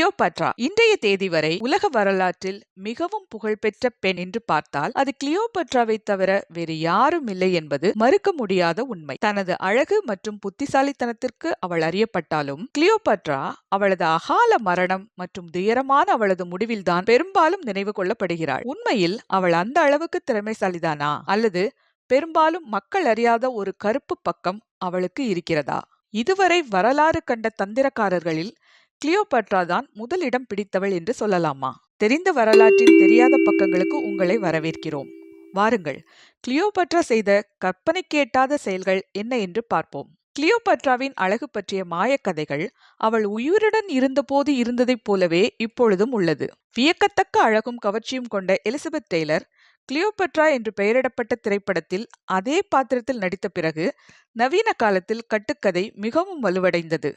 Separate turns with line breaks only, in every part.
Cleopatra இன்றைய தேதி வரை உலக வரலாற்றில் மிகவும் புகழ்பெற்ற பெண் என்று பார்த்தால் அது கிளியோபாட்ராவை தவிர வேறு யாரும் இல்லை என்பது மறுக்க முடியாத உண்மை. தனது அழகு மற்றும் புத்திசாலித்தனத்திற்கு அவள் அறியப்பட்டாலும் கிளியோபாட்ரா அவளது அகால மரணம் மற்றும் துயரமான அவளது முடிவில்தான் பெரும்பாலும் நினைவு கொள்ளப்படுகிறாள். உண்மையில் அவள் அந்த அளவுக்கு திறமைசாலிதானா அல்லது பெரும்பாலும் மக்கள் அறியாத ஒரு கருப்பு பக்கம் அவளுக்கு இருக்கிறதா? இதுவரை வரலாறு கண்ட தந்திரக்காரர்களில் கிளியோபாட்ரா தான் முதலிடம் பிடித்தவள் என்று சொல்லலாமா? தெரிந்த வரலாற்றின் தெரியாத பக்கங்களுக்கு உங்களை வரவேற்கிறோம். வாருங்கள், கிளியோபாட்ரா செய்த கற்பனைக்கு எட்டாத செயல்கள் என்ன என்று பார்ப்போம். கிளியோபாட்ராவின் அழகு பற்றிய மாயக்கதைகள் அவள் உயிருடன் இருந்தபோது இருந்ததைப் போலவே இப்பொழுதும் உள்ளது. வியக்கத்தக்க அழகும் கவர்ச்சியும் கொண்ட எலிசபெத் டெய்லர் கிளியோபாட்ரா என்று பெயரிடப்பட்ட திரைப்படத்தில் அதே பாத்திரத்தில் நடித்த பிறகு நவீன காலத்தில் கட்டுக்கதை மிகவும் வலுவடைந்தது.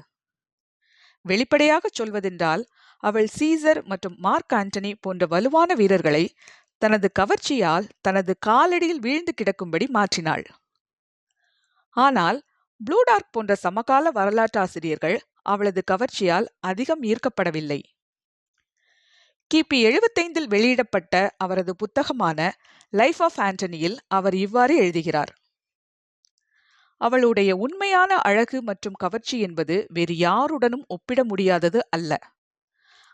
வெளிப்படையாக சொல்வதென்றால் அவள் சீசர் மற்றும் மார்க் ஆண்டனி போன்ற வலுவான வீரர்களை தனது கவர்ச்சியால் தனது காலடியில் வீழ்ந்து கிடக்கும்படி மாற்றினாள். ஆனால் ப்ளூடார்க் போன்ற சமகால வரலாற்றாசிரியர்கள் அவளது கவர்ச்சியால் அதிகம் ஈர்க்கப்படவில்லை. கிபி 75 வெளியிடப்பட்ட அவரது புத்தகமான லைஃப் ஆஃப் ஆண்டனியில் அவர் இவ்வாறு எழுதுகிறார்: அவளுடைய உண்மையான அழகு மற்றும் கவர்ச்சி என்பது வேறு யாருடனும் ஒப்பிட முடியாதது அல்ல.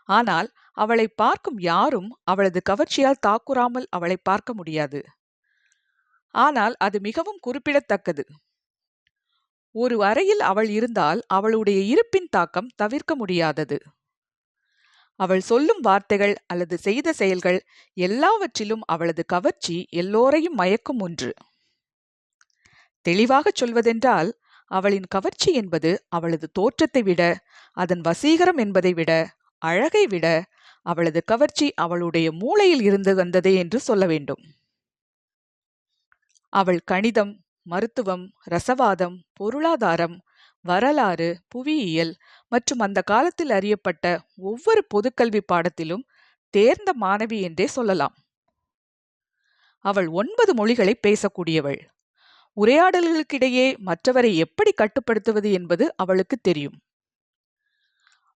ஆனால் அவளை பார்க்கும் யாரும் அவளது கவர்ச்சியால் தாக்குறாமல் அவளை பார்க்க முடியாது. ஆனால் அது மிகவும் குறிப்பிடத்தக்கது. ஒரு அறையில் அவள் இருந்தால் அவளுடைய இருப்பின் தாக்கம் தவிர்க்க முடியாதது. அவள் சொல்லும் வார்த்தைகள் அல்லது செய்த செயல்கள் எல்லாவற்றிலும் அவளது கவர்ச்சி எல்லோரையும் மயக்கும் ஒன்று. தெளிவாக சொல்வதென்றால் அவளின் கவர்ச்சி என்பது அவளது தோற்றத்தை விட, அதன் வசீகரம் என்பதை விட, அழகை விட அவளது கவர்ச்சி அவளுடைய மூளையில் இருந்து வந்ததே என்று சொல்ல வேண்டும். அவள் கணிதம், மருத்துவம், ரசவாதம், பொருளாதாரம், வரலாறு, புவியியல் மற்றும் அந்த காலத்தில் அறியப்பட்ட ஒவ்வொரு பொதுக்கல்வி பாடத்திலும் தேர்ந்த மாணவி என்றே சொல்லலாம். அவள் 9 மொழிகளை பேசக்கூடியவள். உரையாடல்களுக்கிடையே மற்றவரை எப்படி கட்டுப்படுத்துவது என்பது அவளுக்கு தெரியும்.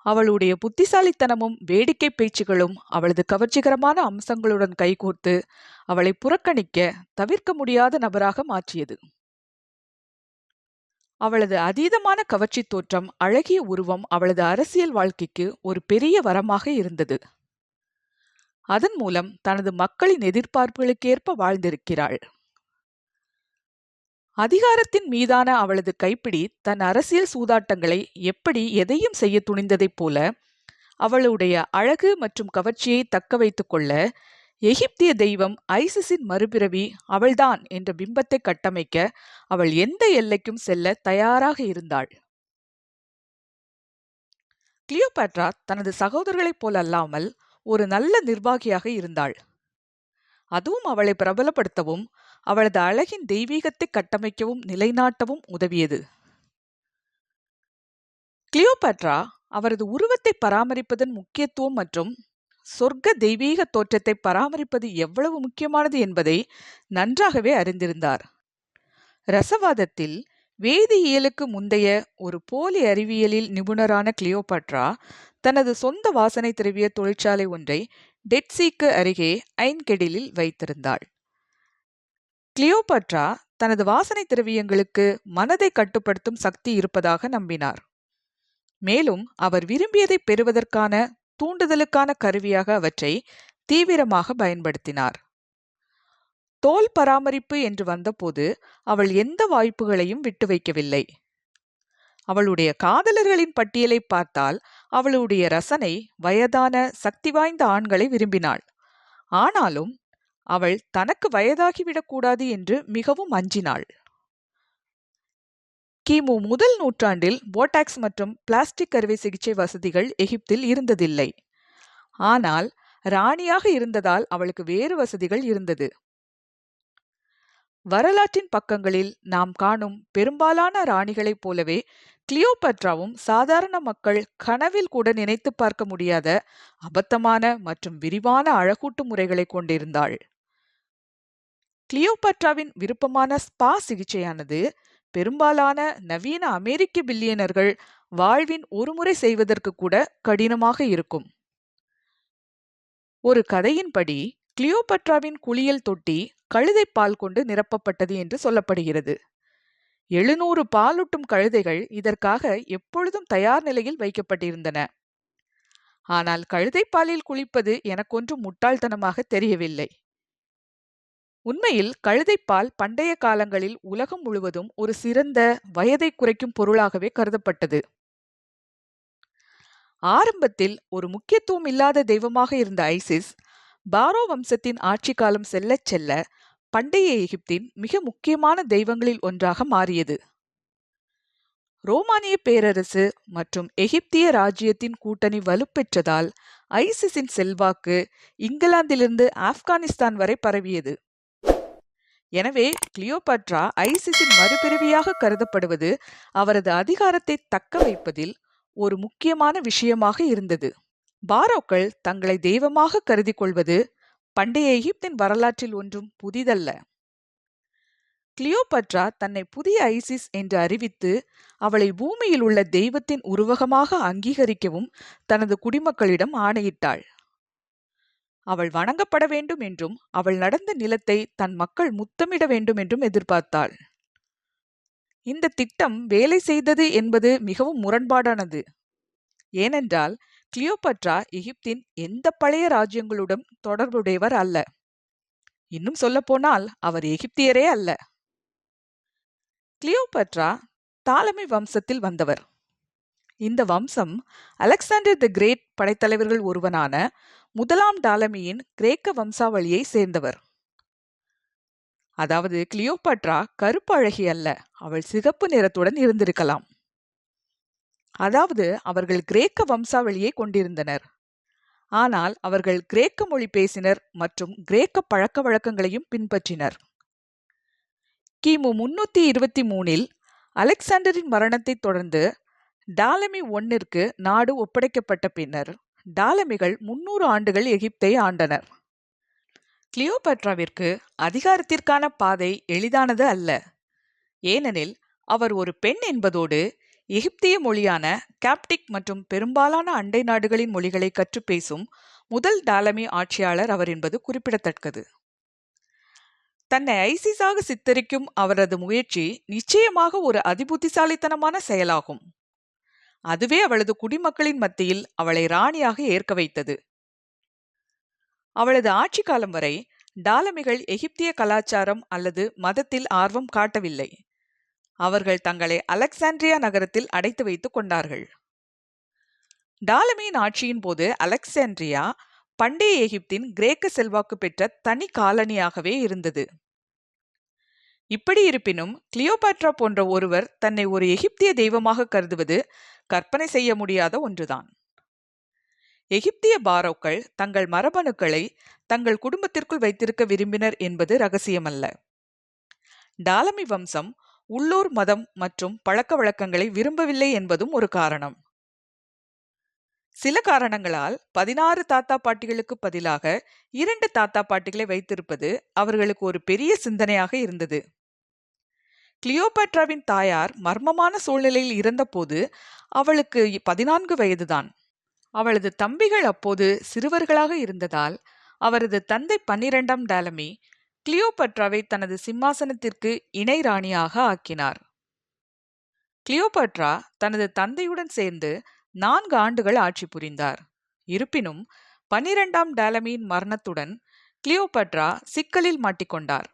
அவளுடைய புத்திசாலித்தனமும் வேடிக்கை பேச்சுகளும் அவளது கவர்ச்சிகரமான அம்சங்களுடன் கைகோர்த்து அவளை புறக்கணிக்க தவிர்க்க முடியாத நபராக மாற்றியது. அவளது அதீதமான கவர்ச்சி தோற்றம், அழகிய உருவம் அவளது அரசியல் வாழ்க்கைக்கு ஒரு பெரிய வரமாக இருந்தது. அதன் மூலம் தனது மக்களின் எதிர்பார்ப்புகளுக்கேற்ப வாழ்ந்திருக்கிறாள். அதிகாரத்தின் மீதான அவளது கைப்பிடி தன் அரசியல் சூதாட்டங்களை எப்படி எதையும் செய்ய துணிந்ததைப் போல அவளுடைய அழகு மற்றும் கவர்ச்சியை தக்க வைத்துக் கொள்ள எகிப்திய தெய்வம் ஐசிஸின் மறுபிறவி அவள்தான் என்ற பிம்பத்தை கட்டமைக்க அவள் எந்த எல்லைக்கும் செல்ல தயாராக இருந்தாள். கிளியோபாட்ரா தனது சகோதரர்களைப் போல அல்லாமல் ஒரு நல்ல நிர்வாகியாக இருந்தாள். அதுவும் அவளை பிரபலப்படுத்தவும் அவளது அழகின் தெய்வீகத்தை கட்டமைக்கவும் நிலைநாட்டவும் உதவியது. கிளியோபாட்ரா அவரது உருவத்தை பராமரிப்பதன் முக்கியத்துவம் மற்றும் சொர்க்க தெய்வீக தோற்றத்தை பராமரிப்பது எவ்வளவு முக்கியமானது என்பதை நன்றாகவே அறிந்திருந்தார். ரசவாதத்தில் வேதியியலுக்கு முந்தைய ஒரு போலி அறிவியலில் நிபுணரான கிளியோபாட்ரா தனது சொந்த வாசனை திரவிய தொழிற்சாலை ஒன்றை டெட்சீக்கு அருகே ஐன்கெடிலில் வைத்திருந்தாள். கிளியோபாட்ரா தனது வாசனை திரவியங்களுக்கு மனதை கட்டுப்படுத்தும் சக்தி இருப்பதாக நம்பினார். மேலும் அவர் விரும்பியதை பெறுவதற்கான தூண்டுதலுக்கான கருவியாக அவற்றை தீவிரமாக பயன்படுத்தினார். தோல் பராமரிப்பு என்று வந்தபோது அவள் எந்த வாய்ப்புகளையும் விட்டு வைக்கவில்லை. அவளுடைய காதலர்களின் பட்டியலை பார்த்தால் அவளுடைய ரசனை வயதான சக்தி வாய்ந்த ஆண்களை விரும்பினாள். ஆனாலும் அவள் தனக்கு வயதாகிவிடக்கூடாது என்று மிகவும் அஞ்சினாள். கிமு முதல் நூற்றாண்டில் போடாக்ஸ் மற்றும் பிளாஸ்டிக் அறுவை சிகிச்சை வசதிகள் எகிப்தில் இருந்ததில்லை. ஆனால் ராணியாக இருந்ததால் அவளுக்கு வேறு வசதிகள் இருந்தது. வரலாற்றின் பக்கங்களில் நாம் காணும் பெரும்பாலான ராணிகளைப் போலவே கிளியோபாட்ராவும் சாதாரண மக்கள் கனவில் கூட நினைத்து பார்க்க முடியாத அபத்தமான மற்றும் விரிவான அழகூட்டு முறைகளை கொண்டிருந்தாள். கிளியோபாட்ராவின் விருப்பமான ஸ்பா சிகிச்சையானது பெரும்பாலான நவீன அமெரிக்க பில்லியனர்கள் வாழ்வின் ஒருமுறை செய்வதற்கு கூட கடினமாக இருக்கும். ஒரு கதையின்படி கிளியோபட்ராவின் குளியல் தொட்டி கழுதை பால் கொண்டு நிரப்பப்பட்டது என்று சொல்லப்படுகிறது. 700 பாலூட்டும் கழுதைகள் இதற்காக எப்பொழுதும் தயார் நிலையில் வைக்கப்பட்டிருந்தன. ஆனால் கழுதை பாலில் குளிப்பது எனக்கொன்றும் முட்டாள்தனமாக தெரியவில்லை. உண்மையில் கழுதைப்பால் பண்டைய காலங்களில் உலகம் முழுவதும் ஒரு சிறந்த வயதை குறைக்கும் பொருளாகவே கருதப்பட்டது. ஆரம்பத்தில் ஒரு முக்கியத்துவம் இல்லாத தெய்வமாக இருந்த ஐசிஸ், பாரோ வம்சத்தின் ஆட்சி காலம் செல்லச் செல்ல பண்டைய எகிப்தின் மிக முக்கியமான தெய்வங்களில் ஒன்றாக மாறியது. ரோமானிய பேரரசு மற்றும் எகிப்திய ராஜ்யத்தின் கூட்டணி வலுப்பெற்றதால் ஐசிஸின் செல்வாக்கு இங்கிலாந்திலிருந்து ஆப்கானிஸ்தான் வரை பரவியது. எனவே கிளியோபாட்ரா ஐசிஸின் மறுபிறவியாக கருதப்படுவது அவரது அதிகாரத்தை தக்க வைப்பதில் ஒரு முக்கியமான விஷயமாக இருந்தது. பாரோக்கள் தங்களை தெய்வமாக கருதி கொள்வது பண்டைய எகிப்தின் வரலாற்றில் ஒன்றும் புதிதல்ல. கிளியோபாட்ரா தன்னை புதிய ஐசிஸ் என்று அறிவித்து அவளை பூமியில் உள்ள தெய்வத்தின் உருவகமாக அங்கீகரிக்கவும் தனது குடிமக்களிடம் ஆணையிட்டாள். அவள் வணங்கப்பட வேண்டும் என்றும் அவள் நடந்த நிலத்தை தன் மக்கள் முத்தமிட வேண்டும் என்றும் எதிர்பார்த்தாள். இந்த திட்டம் வேலை செய்தது என்பது மிகவும் முரண்பாடானது. ஏனென்றால் கிளியோபாட்ரா எகிப்தின் எந்த பழைய ராஜ்யங்களுடன் தொடர்புடையவர் அல்ல. இன்னும் சொல்லப்போனால் அவர் எகிப்தியரே அல்ல. கிளியோபாட்ரா தாலமி வம்சத்தில் வந்தவர். இந்த வம்சம் அலெக்சாண்டர் தி கிரேட் படைத்தலைவர்கள் ஒருவனான முதலாம் டாலமியின் கிரேக்க வம்சாவளியை சேர்ந்தவர். அதாவது கிளியோபாட்ரா கருப்பு அழகி அல்ல, அவள் சிகப்பு நிறத்துடன் இருந்திருக்கலாம். அதாவது அவர்கள் கிரேக்க வம்சாவளியை கொண்டிருந்தனர். ஆனால் அவர்கள் கிரேக்க மொழி பேசினர் மற்றும் கிரேக்க பழக்க வழக்கங்களையும் பின்பற்றினர். கிமு 323 அலெக்சாண்டரின் மரணத்தை தொடர்ந்து டாலமி ஒன்னிற்கு நாடு ஒப்படைக்கப்பட்ட பின்னர் டாலமிகள் 300 ஆண்டுகள் எகிப்தை ஆண்டனர். கிளியோபாட்ராவிற்கு அதிகாரத்திற்கான பாதை எளிதானது அல்ல. ஏனெனில் அவர் ஒரு பெண் என்பதோடு எகிப்திய மொழியான காப்டிக் மற்றும் பெரும்பாலான அண்டை நாடுகளின் மொழிகளை கற்றுப்பேசும் முதல் டாலமி ஆட்சியாளர் அவர் என்பது குறிப்பிடத்தக்கது. தன்னை ஐசிஸாக சித்தரிக்கும் அவரது முயற்சி நிச்சயமாக ஒரு அதிபுத்திசாலித்தனமான செயலாகும். அதுவே அவளது குடிமக்களின் மத்தியில் அவளை ராணியாக ஏற்க வைத்தது. அவளது ஆட்சி காலம் வரை டாலமிகள் எகிப்திய கலாச்சாரம் அல்லது மதத்தில் ஆர்வம் காட்டவில்லை. அவர்கள் தங்களை அலெக்சாண்ட்ரியா நகரத்தில் அடைத்து வைத்துக் கொண்டார்கள். டாலமியின் ஆட்சியின் போது அலெக்சாண்ட்ரியா பண்டைய எகிப்தின் கிரேக்க செல்வாக்கு பெற்ற தனி காலனியாகவே இருந்தது. இப்படி இருப்பினும் கிளியோபாட்ரா போன்ற ஒருவர் தன்னை ஒரு எகிப்திய தெய்வமாக கருதுவது கற்பனை செய்ய முடியாத ஒன்றுதான். எகிப்திய பாரோக்கள் தங்கள் மரபணுக்களை தங்கள் குடும்பத்திற்குள் வைத்திருக்க விரும்பினர் என்பது ரகசியமல்ல. டாலமி வம்சம் உள்ளூர் மதம் மற்றும் பழக்க வழக்கங்களை விரும்பவில்லை என்பதும் ஒரு காரணம். சில காரணங்களால் 16 தாத்தா பாட்டிகளுக்கு பதிலாக 2 தாத்தா பாட்டிகளை வைத்திருப்பது அவர்களுக்கு ஒரு பெரிய சிந்தனையாக இருந்தது. கிளியோபாட்ராவின் தாயார் மர்மமான சூழ்நிலையில் இருந்தபோது அவளுக்கு 14 வயதுதான். அவளது தம்பிகள் அப்போது சிறுவர்களாக இருந்ததால் அவரது தந்தை 12ஆம் டாலமி கிளியோபாட்ராவை தனது சிம்மாசனத்திற்கு இணை ராணியாக ஆக்கினார். கிளியோபாட்ரா தனது தந்தையுடன் சேர்ந்து 4 ஆண்டுகள் ஆட்சி புரிந்தார். இருப்பினும் 12ஆம் டாலமியின் மரணத்துடன் கிளியோபாட்ரா சிக்கலில் மாட்டிக்கொண்டார்.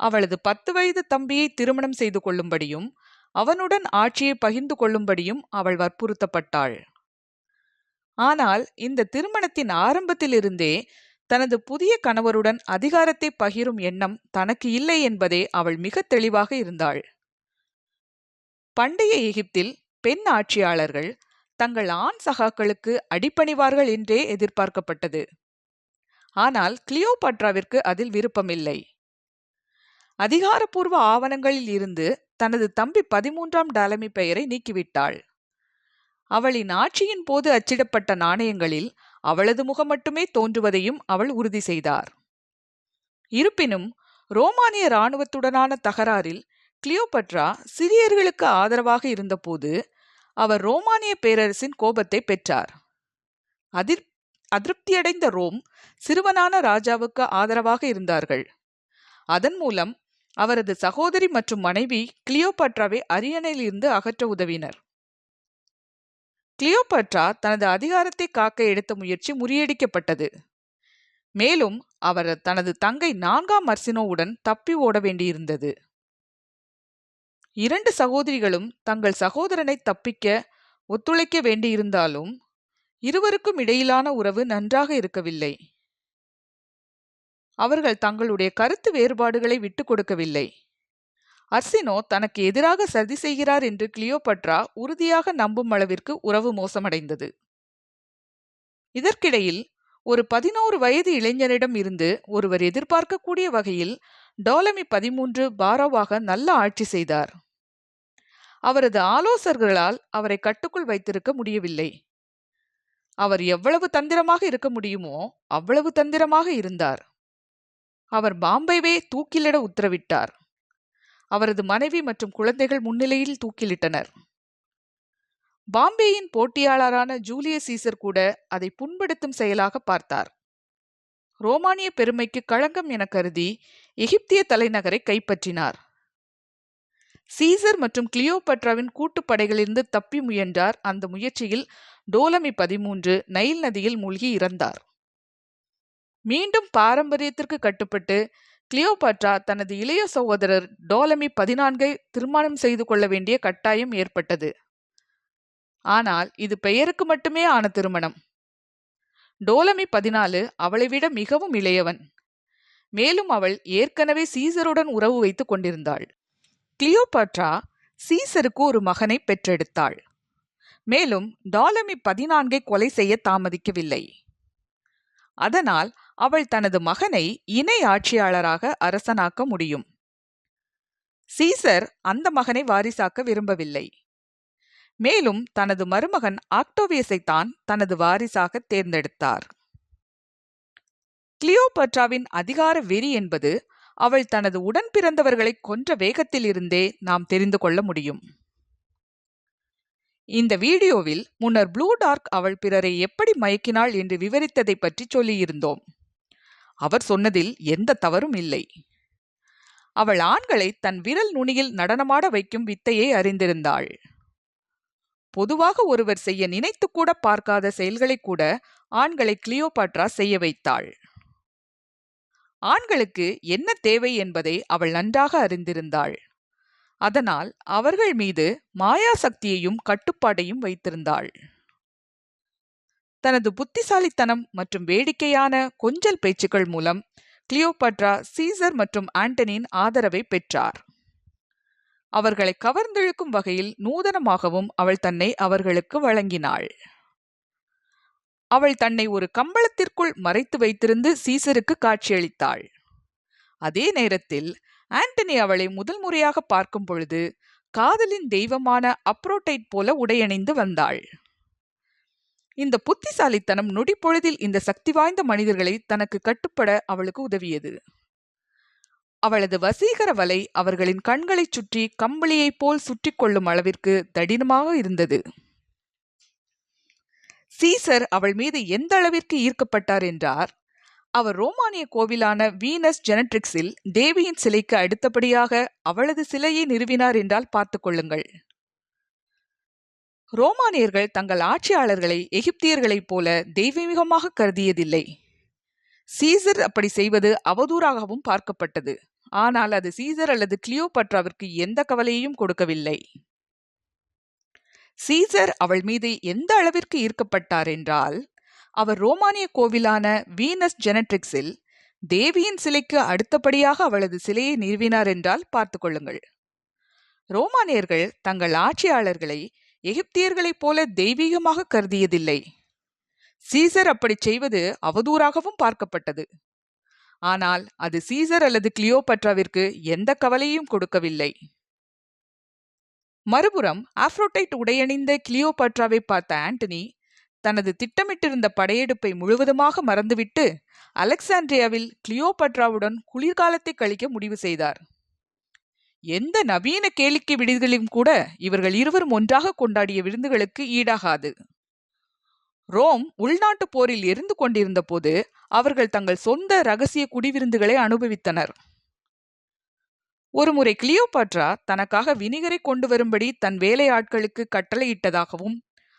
அவளது 10 வயது தம்பியை திருமணம் செய்து கொள்ளும்படியும் அவனுடன் ஆட்சியை பகிர்ந்து கொள்ளும்படியும் அவள் வற்புறுத்தப்பட்டாள். ஆனால் இந்த திருமணத்தின் ஆரம்பத்திலிருந்தே தனது புதிய கணவருடன் அதிகாரத்தை பகிரும் எண்ணம் தனக்கு இல்லை என்பதே அவள் மிக தெளிவாக இருந்தாள். பண்டைய எகிப்தில் பெண் ஆட்சியாளர்கள் தங்கள் ஆண் சகாக்களுக்கு அடிபணிவார்கள் என்றே எதிர்பார்க்கப்பட்டது. ஆனால் கிளியோபாட்ராவிற்கு அதில் விருப்பமில்லை. அதிகாரப்பூர்வ ஆவணங்களில் இருந்து தனது தம்பி 13ஆம் டாலமி பெயரை நீக்கிவிட்டாள். அவளின் ஆட்சியின் போது அச்சிடப்பட்ட நாணயங்களில் அவளது முகம் மட்டுமே தோன்றுவதையும் அவள் உறுதி செய்தார். இருப்பினும் ரோமானிய இராணுவத்துடனான தகராறில் கிளியோபட்ரா சிரியர்களுக்கு ஆதரவாக இருந்தபோது அவர் ரோமானிய பேரரசின் கோபத்தை பெற்றார். அதிருப்தியடைந்த ரோம் சிறுவனான ராஜாவுக்கு ஆதரவாக இருந்தார்கள். அதன் மூலம் அவரது சகோதரி மற்றும் மனைவி கிளியோபட்ராவை அரியணையிலிருந்து அகற்ற உதவினர். கிளியோபட்ரா தனது அதிகாரத்தை காக்க எடுத்த முயற்சி முறியடிக்கப்பட்டது. மேலும் அவர் தனது தங்கை 4ஆம் மர்சினோவுடன் தப்பி ஓட வேண்டியிருந்தது. 2 சகோதரிகளும் தங்கள் சகோதரனை தப்பிக்க ஒத்துழைக்க வேண்டியிருந்தாலும் இருவருக்கும் இடையிலான உறவு நன்றாக இருக்கவில்லை. அவர்கள் தங்களுடைய கருத்து வேறுபாடுகளை விட்டுக் கொடுக்கவில்லை. அர்சினோ தனக்கு எதிராக சதி செய்கிறார் என்று கிளியோபட்ரா உறுதியாக நம்பும் அளவிற்கு உறவு மோசமடைந்தது. இதற்கிடையில் ஒரு 11 வயது இளைஞரிடம் இருந்து ஒருவர் எதிர்பார்க்கக்கூடிய வகையில் டோலமி 13 பாரோவாக நல்ல ஆட்சி செய்தார். அவரது ஆலோசகர்களால் அவரை கட்டுக்குள் வைத்திருக்க முடியவில்லை. அவர் எவ்வளவு தந்திரமாக இருக்க முடியுமோ அவ்வளவு தந்திரமாக இருந்தார். அவர் பாம்பேவை தூக்கிலிட உத்தரவிட்டார். அவரது மனைவி மற்றும் குழந்தைகள் முன்னிலையில் தூக்கிலிட்டனர். பாம்பேயின் போட்டியாளரான ஜூலியஸ் சீசர் கூட அதை புண்படுத்தும் செயலாக பார்த்தார். ரோமானிய பெருமைக்கு களங்கம் என கருதி எகிப்திய தலைநகரை கைப்பற்றினார். சீசர் மற்றும் கிளியோபட்ராவின் கூட்டுப்படைகளிலிருந்து தப்பி முயன்றார். அந்த முயற்சியில் டோலமி 13 நைல் நதியில் மூழ்கி இறந்தார். மீண்டும் பாரம்பரியத்திற்கு கட்டுப்பட்டு கிளியோபட்ரா தனது இளைய சகோதரர் டோலமி 14 திருமணம் செய்து கொள்ள வேண்டிய கட்டாயம் ஏற்பட்டது. ஆனால் இது பெயருக்கு மட்டுமே ஆன திருமணம். டோலமி 14 அவளை விட மிகவும் இளையவன். மேலும் அவள் ஏற்கனவே சீசருடன் உறவு வைத்துக் கொண்டிருந்தாள். கிளியோபட்ரா சீசருக்கு ஒரு மகனை பெற்றெடுத்தாள். மேலும் டோலமி 14 கொலை செய்ய தாமதிக்கவில்லை. அதனால் அவள் தனது மகனை இணை ஆட்சியாளராக அரசனாக்க முடியும். சீசர் அந்த மகனை வாரிசாக்க விரும்பவில்லை. மேலும் தனது மருமகன் ஆக்டோவியஸை தான் தனது வாரிசாக தேர்ந்தெடுத்தார். கிளியோபட்ராவின் அதிகார வெறி என்பது அவள் தனது உடன் பிறந்தவர்களை கொன்ற வேகத்தில் இருந்தே நாம் தெரிந்து கொள்ள முடியும். இந்த வீடியோவில் முன்னர் ப்ளூ டார்க் அவள் பிறரை எப்படி மயக்கினாள் என்று விவரித்ததை பற்றி சொல்லியிருந்தோம். அவர் சொன்னதில் எந்த தவறும் இல்லை. அவள் ஆண்களை தன் விரல் நுனியில் நடனமாட வைக்கும் வித்தையை அறிந்திருந்தாள். பொதுவாக ஒருவர் செய்ய நினைத்து கூட பார்க்காத செயல்களை கூட ஆண்களை கிளியோபட்ரா செய்ய வைத்தாள். ஆண்களுக்கு என்ன தேவை என்பதை அவள் நன்றாக அறிந்திருந்தாள். அதனால் அவர்கள் மீது மாயா சக்தியையும் கட்டுப்பாட்டையும் வைத்திருந்தாள். தனது புத்திசாலித்தனம் மற்றும் வேடிக்கையான கொஞ்சல் பேச்சுக்கள் மூலம் கிளியோபட்ரா சீசர் மற்றும் ஆண்டனியின் ஆதரவை பெற்றார். அவர்களை கவர்ந்தெழுக்கும் வகையில் நூதனமாகவும் அவள் தன்னை அவர்களுக்கு வழங்கினாள். அவள் தன்னை ஒரு கம்பளத்திற்குள் மறைத்து வைத்திருந்து சீசருக்கு காட்சியளித்தாள். அதே நேரத்தில் ஆண்டனி அவளை முதல் முறையாக பார்க்கும் பொழுது காதலின் தெய்வமான அப்ரோடைட் போல உடையணிந்து வந்தாள். இந்த புத்திசாலித்தனம் நொடிப்பொழுதில் இந்த சக்தி வாய்ந்த மனிதர்களை தனக்கு கட்டுப்பட அவளுக்கு உதவியது. அவளது வசீகர வலை அவர்களின் கண்களைச் சுற்றி கம்பளியைப் போல் சுற்றி கொள்ளும் அளவிற்கு தடினமாக இருந்தது. சீசர் அவள் மீது எந்த அளவிற்கு ஈர்க்கப்பட்டார் என்றார், அவர் ரோமானிய கோவிலான வீனஸ் ஜெனட்ரிக்ஸில் தேவியின் சிலைக்கு அடுத்தபடியாக அவளது சிலையை நிறுவினார் என்றால் பார்த்துக் கொள்ளுங்கள். ரோமானியர்கள் தங்கள் ஆட்சியாளர்களை எகிப்தியர்களைப் போல தெய்வீகமாக கருதியதில்லை. சீசர் அப்படி செய்வது அவதூறாகவும் பார்க்கப்பட்டது. ஆனால் அது சீசர் அல்லது கிளியோபட்ராவிற்கு எந்த கவலையையும் கொடுக்கவில்லை. சீசர் அவள் மீது எந்த அளவிற்கு ஈர்க்கப்பட்டார் என்றால், அவர் ரோமானிய கோவிலான வீனஸ் ஜெனட்ரிக்ஸில் தேவியின் சிலைக்கு அடுத்தபடியாக அவளது சிலையை நிறுவினார் என்றால் பார்த்துக் கொள்ளுங்கள். ரோமானியர்கள் தங்கள் ஆட்சியாளர்களை எகிப்தியர்களைப் போல தெய்வீகமாக கருதியதில்லை. சீசர் அப்படி செய்வது அவதூறாகவும் பார்க்கப்பட்டது. ஆனால் அது சீசர் அல்லது கிளியோபட்ராவிற்கு எந்த கவலையும் கொடுக்கவில்லை. மறுபுறம் ஆப்ரோடைட் உடையணிந்த கிளியோபட்ராவை பார்த்த ஆண்டனி தனது திட்டமிட்டிருந்த படையெடுப்பை முழுவதுமாக மறந்துவிட்டு அலெக்சாண்ட்ரியாவில் கிளியோபட்ராவுடன் குளிர்காலத்தை கழிக்க முடிவு செய்தார். எந்த நவீன கேளிக்கை விடுதிகளிலும் கூட இவர்கள் இருவரும் ஒன்றாக கொண்டாடிய விருந்துகளுக்கு ஈடாகாது. ரோம் உள்நாட்டு போரில் எரிந்து கொண்டிருந்த போது அவர்கள் தங்கள் சொந்த ரகசிய குடிவிருந்துகளை அனுபவித்தனர். ஒருமுறை கிளியோபாட்ரா தனக்காக வினிகரை கொண்டு வரும்படி தன் வேலையாட்களுக்கு கட்டளையிட்டதாகவும்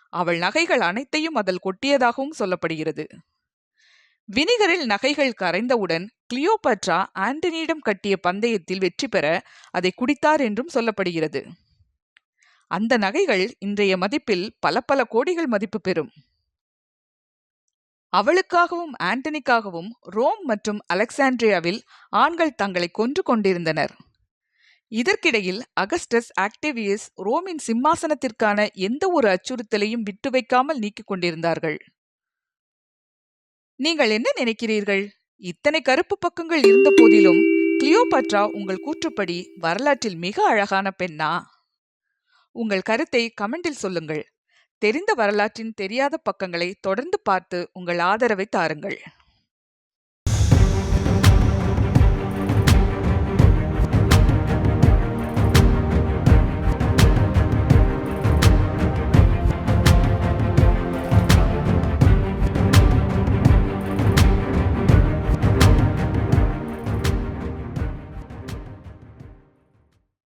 அவள் நகைகள் அனைத்தையும் அதில் கொட்டியதாகவும் சொல்லப்படுகிறது. வினிகரில் நகைகள் கரைந்தவுடன் கிளியோபாட்ரா ஆண்டனியிடம் கட்டிய பந்தயத்தில் வெற்றி பெற அதை குடித்தார் என்றும் சொல்லப்படுகிறது. அந்த நகைகள் இன்றைய மதிப்பில் பல பல கோடிகள் மதிப்பு பெறும். அவளுக்காகவும் ஆண்டனிக்காகவும் ரோம் மற்றும் அலெக்சாண்ட்ரியாவில் ஆண்கள் தங்களை கொன்று கொண்டிருந்தனர். இதற்கிடையில் அகஸ்டஸ் ஆக்டேவியஸ் ரோமின் சிம்மாசனத்திற்கான எந்த ஒரு அச்சுறுத்தலையும் விட்டு வைக்காமல் நீக்கிக் கொண்டிருந்தார்கள். நீங்கள் என்ன நினைக்கிறீர்கள்? இத்தனை கருப்பு பக்கங்கள் இருந்த போதிலும் கிளியோபாட்ரா உங்கள் கூற்றுப்படி வரலாற்றில் மிக அழகான பெண்ணா? உங்கள் கருத்தை கமெண்டில் சொல்லுங்கள். தெரிந்த வரலாற்றின் தெரியாத பக்கங்களை தொடர்ந்து பார்த்து உங்கள் ஆதரவை தாருங்கள்.